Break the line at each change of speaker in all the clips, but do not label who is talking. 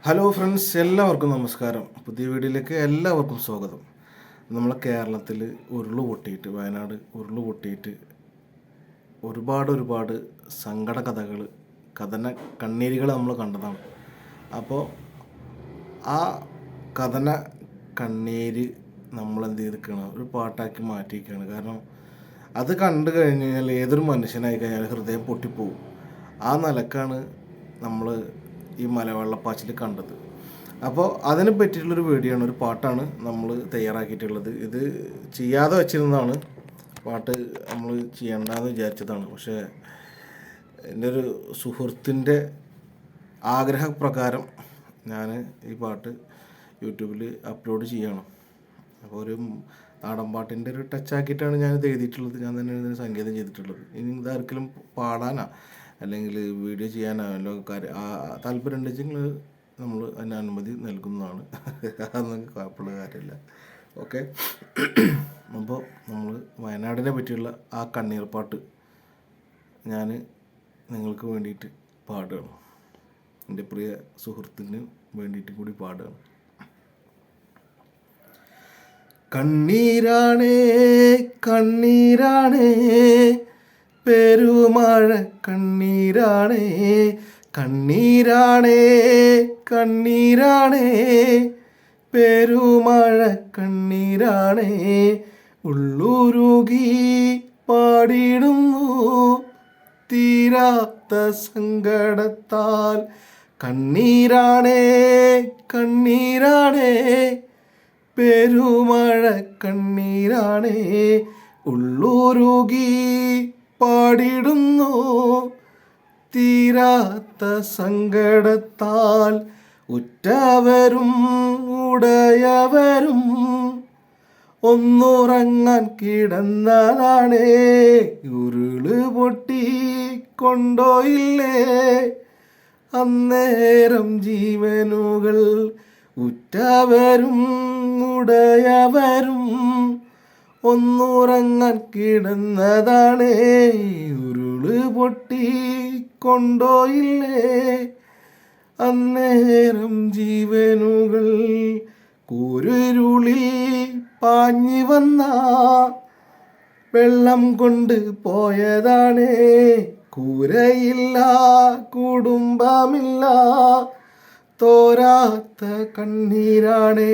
Hello friends, എല്ലാവർക്കും നമസ്കാരം. പുതിയ വീഡിയോയിലേക്ക് എല്ലാവർക്കും സ്വാഗതം. നമ്മളെ കേരളത്തിൽ വയനാട് ഉരുൾ പൊട്ടിയിട്ട് ഒരുപാട് സങ്കട കഥകൾ, കണ്ണീരുകൾ നമ്മൾ കണ്ടതാണ്. അപ്പോൾ ആ കഥന കണ്ണീര് നമ്മളെന്ത് ചെയ്തിരിക്കുകയാണ്, ഒരു പാട്ടാക്കി മാറ്റിയിരിക്കുകയാണ്. കാരണം അത് കണ്ടു കഴിഞ്ഞ് കഴിഞ്ഞാൽ ഏതൊരു മനുഷ്യനായി കഴിഞ്ഞാൽ ഹൃദയം പൊട്ടിപ്പോവും. ആ നിലക്കാണ് നമ്മൾ ഈ മലവെള്ളപ്പാച്ചിൽ കണ്ടത്. അപ്പോൾ അതിനെ പറ്റിയിട്ടുള്ളൊരു വീഡിയോ ആണ്, ഒരു പാട്ടാണ് നമ്മൾ തയ്യാറാക്കിയിട്ടുള്ളത്. ഇത് ചെയ്യാതെ വെച്ചിരുന്നതാണ്, പാട്ട് നമ്മൾ ചെയ്യണ്ടെന്ന് വിചാരിച്ചതാണ്. പക്ഷേ എൻ്റെ ഒരു സുഹൃത്തിൻ്റെ ആഗ്രഹപ്രകാരം ഞാൻ ഈ പാട്ട് യൂട്യൂബിൽ അപ്ലോഡ് ചെയ്യണം. അപ്പോൾ ഒരു നാടൻ പാട്ടിൻ്റെ ഒരു ടച്ചാക്കിയിട്ടാണ് ഞാനിത് എഴുതിയിട്ടുള്ളത്. ഞാൻ തന്നെ ഇതിന് സംഗീതം ചെയ്തിട്ടുള്ളത്. ഇനി ഇതാർക്കെങ്കിലും പാടാനാ അല്ലെങ്കിൽ വീഡിയോ ചെയ്യാനോ വല്ല താല്പര്യം ഉണ്ടെങ്കിൽ നമ്മൾ അതിന് അനുമതി നൽകുന്നതാണ്. അതൊന്നും കുഴപ്പമുള്ള കാര്യമില്ല. ഓക്കെ. അപ്പോൾ നമ്മൾ വയനാടിനെ പറ്റിയുള്ള ആ കണ്ണീർ പാട്ട് ഞാൻ നിങ്ങൾക്ക് വേണ്ടിയിട്ട് പാടുകയാണ്. എൻ്റെ പ്രിയ സുഹൃത്തിന് വേണ്ടിയിട്ട് കൂടി പാടുകയാണ്. കണ്ണീരാണേ കണ്ണീരാണേ പെരുമഴ കണ്ണീരാണേ, കണ്ണീരാണേ കണ്ണീരാണേ പെരുമഴ കണ്ണീരാണേ, ഉള്ളുരുകി പാടിടുന്നു തീരാത്ത സങ്കടത്താൽ. കണ്ണീരാണേ കണ്ണീരാണേ പെരുമഴ കണ്ണീരാണേ, ഉള്ളുരുകി പാടിടുന്നു തീരാത്ത സങ്കടത്താൽ. ഉറ്റവരും ഉടയവരും ഒന്നുറങ്ങാൻ കിടന്നതാണേ, ഉരുള് പൊട്ടി കൊണ്ടോയില്ലേ അന്നേരം ജീവനുകൾ. ഉറ്റവരും ഉടയവരും ഒന്നുറങ്ങാൻ കിടന്നതാണേ, ഉരുള് പൊട്ടി കൊണ്ടോയില്ലേ അന്നേരം ജീവനുകൾ. കൂരിരുളിൽ പാഞ്ഞു വന്ന വെള്ളം കൊണ്ട് പോയതാണേ, കൂരയില്ല കുടുംബമില്ല തോരാത്ത കണ്ണീരാണേ,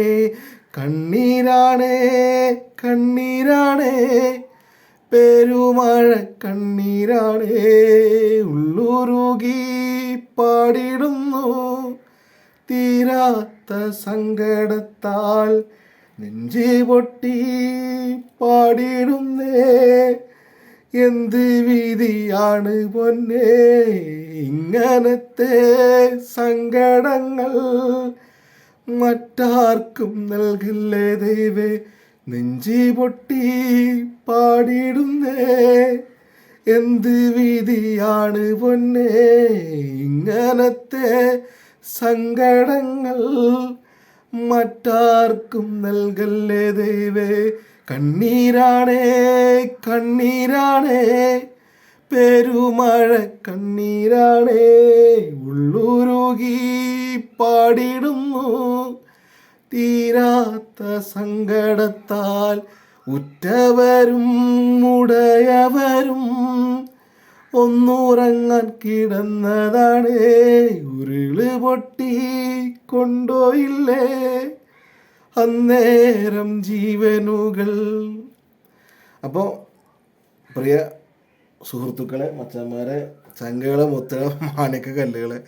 കണ്ണീരാണേ കണ്ണീരാണേ പെരുമഴ കണ്ണീരാണേ, ഉള്ളുരുകി പാടിടുന്നു തീരാത്ത സങ്കടത്താൽ. നെഞ്ചി പൊട്ടി പാടിടുന്നേ എന്ത് വിധിയാണ് പൊന്നേ, ഇങ്ങനത്തെ സങ്കടങ്ങൾ മറ്റാർക്കും നൽകില്ലേ ദൈവേ. നെഞ്ചി പൊട്ടി പാടിടുന്നേ എന്ത് വിധിയാണ് പൊന്നേ, ഇങ്ങനത്തെ സങ്കടങ്ങൾ മറ്റാർക്കും നൽകല്ലേ ദൈവേ. കണ്ണീരാണേ കണ്ണീരാണേ പെരുമഴ കണ്ണീരാണേ, ഉള്ളുരുകി പാടിടുന്നു തീരാത്ത സങ്കടത്താൽ. ഉറ്റവരും ഉടയവരും ഒന്നുറങ്ങാൻ കിടന്നതാണേ, ഉരുള് പൊട്ടി കൊണ്ടോയില്ലേ അന്നേരം ജീവനുകൾ. അപ്പോൾ പ്രിയ സുഹൃത്തുക്കളെ, മച്ചന്മാരെ, ചങ്കകളെ, മുത്തുകളെ, മാണിക്ക കല്ലുകളെ,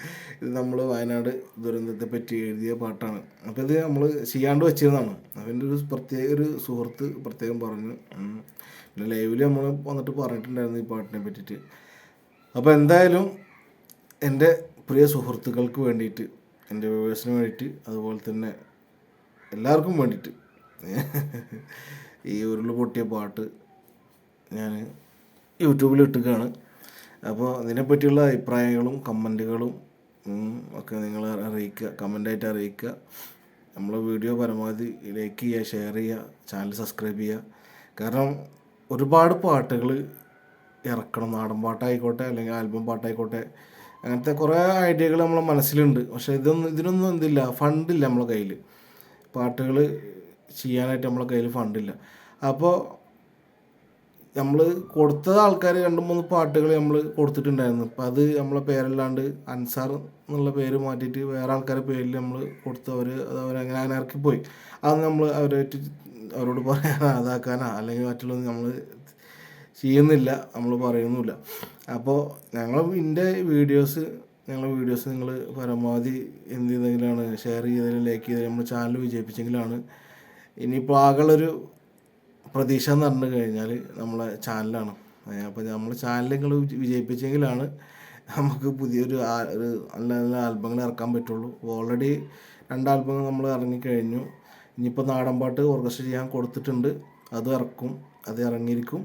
ഇത് നമ്മൾ വയനാട് ദുരന്തത്തെ പറ്റി എഴുതിയ പാട്ടാണ്. അപ്പോൾ ഇത് നമ്മൾ ചെയ്യാണ്ട് വെച്ചിരുന്നതാണ്. അതിൻ്റെ ഒരു സുഹൃത്ത് പ്രത്യേകം പറഞ്ഞു. പിന്നെ ലൈവിൽ നമ്മൾ വന്നിട്ട് പറഞ്ഞിട്ടുണ്ടായിരുന്നു ഈ പാട്ടിനെ പറ്റിയിട്ട്. അപ്പോൾ എന്തായാലും എൻ്റെ പ്രിയ സുഹൃത്തുക്കൾക്ക് വേണ്ടിയിട്ട്, എൻ്റെ വ്യൂവേഴ്സിന് വേണ്ടിയിട്ട്, അതുപോലെ തന്നെ എല്ലാവർക്കും വേണ്ടിയിട്ട് ഈ ഉരുള് പൊട്ടിയ പാട്ട് ഞാൻ യൂട്യൂബിൽ ഇട്ടുകയാണ്. അപ്പോൾ അതിനെപ്പറ്റിയുള്ള അഭിപ്രായങ്ങളും കമൻറ്റുകളും ഒക്കെ നിങ്ങൾ അറിയിക്കുക, കമൻ്റായിട്ട് അറിയിക്കുക. നമ്മളെ വീഡിയോ പരമാവധി ലൈക്ക് ചെയ്യുക, ഷെയർ ചെയ്യുക, ചാനൽ സബ്സ്ക്രൈബ് ചെയ്യുക. കാരണം ഒരുപാട് പാട്ടുകൾ ഇറക്കണം, നാടൻ പാട്ടായിക്കോട്ടെ അല്ലെങ്കിൽ ആൽബം പാട്ടായിക്കോട്ടെ, അങ്ങനത്തെ കുറേ ഐഡിയകൾ നമ്മളെ മനസ്സിലുണ്ട്. പക്ഷേ ഇതിനൊന്നും എന്തില്ല, ഫണ്ടില്ല നമ്മളെ കയ്യിൽ. പാട്ടുകൾ ചെയ്യാനായിട്ട് നമ്മളെ കയ്യിൽ ഫണ്ടില്ല. അപ്പോൾ നമ്മൾ കൊടുത്ത ആൾക്കാർ 2-3 പാട്ടുകൾ നമ്മൾ കൊടുത്തിട്ടുണ്ടായിരുന്നു. അപ്പോൾ അത് നമ്മളെ പേരല്ലാണ്ട് അൻസാർ എന്നുള്ള പേര് മാറ്റിയിട്ട് വേറെ ആൾക്കാരുടെ പേരിൽ നമ്മൾ കൊടുത്തവർ അങ്ങനെ ഇറക്കിപ്പോയി. അത് നമ്മൾ അവരോട് പറയാനോ അതാക്കാനോ അല്ലെങ്കിൽ മറ്റുള്ളതൊന്നും നമ്മൾ ചെയ്യുന്നില്ല, നമ്മൾ പറയുന്നുമില്ല. അപ്പോൾ ഞങ്ങളുടെ വീഡിയോസ് നിങ്ങൾ പരമാവധി എന്ത് ചെയ്തെങ്കിലാണ് ഷെയർ ചെയ്തതിലും ലൈക്ക് ചെയ്തതിലും നമ്മുടെ ചാനൽ വിജയിപ്പിച്ചെങ്കിലാണ്. ഇനിയിപ്പോൾ ആകെയുള്ളൊരു പ്രതീക്ഷ എന്ന് പറഞ്ഞു കഴിഞ്ഞാൽ നമ്മളെ ചാനലാണ്. അപ്പോൾ നമ്മുടെ ചാനൽ നിങ്ങൾ വിജയിപ്പിച്ചെങ്കിലാണ് നമുക്ക് പുതിയൊരു ഒരു നല്ല നല്ല ആൽബങ്ങൾ ഇറക്കാൻ പറ്റുള്ളൂ. ഓൾറെഡി 2 ആൽബങ്ങൾ നമ്മൾ ഇറങ്ങിക്കഴിഞ്ഞു. ഇനിയിപ്പോൾ നാടൻ പാട്ട് ഓർക്കസ്ട്ര ചെയ്യാൻ കൊടുത്തിട്ടുണ്ട്, അത് ഇറങ്ങിയിരിക്കും.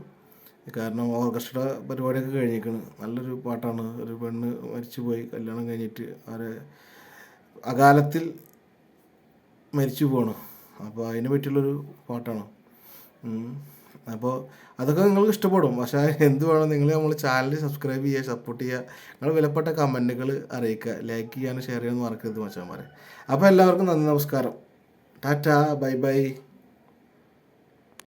കാരണം ഓർക്കസ്ട്ര പരിപാടിയൊക്കെ കഴിഞ്ഞിരിക്കുന്നു. നല്ലൊരു പാട്ടാണ്. ഒരു പെണ്ണ് മരിച്ചു പോയി, കല്യാണം കഴിഞ്ഞിട്ട് അകാലത്തിൽ മരിച്ചു പോകണം. അപ്പോൾ അതിനെ പറ്റിയുള്ളൊരു പാട്ടാണ്. അപ്പോൾ അതൊക്കെ നിങ്ങൾക്ക് ഇഷ്ടപ്പെടും. പക്ഷേ എന്ത് വേണം, നിങ്ങൾ നമ്മൾ ചാനൽ സബ്സ്ക്രൈബ് ചെയ്യുക, സപ്പോർട്ട് ചെയ്യുക, നിങ്ങൾ വിലപ്പെട്ട കമൻറ്റുകൾ അറിയിക്കുക, ലൈക്ക് ചെയ്യാനും ഷെയർ ചെയ്യാനും മറക്കരുത് മച്ചാന്മാരെ. അപ്പോൾ എല്ലാവർക്കും നന്ദി, നമസ്കാരം, ടാറ്റാ, ബൈ ബൈ.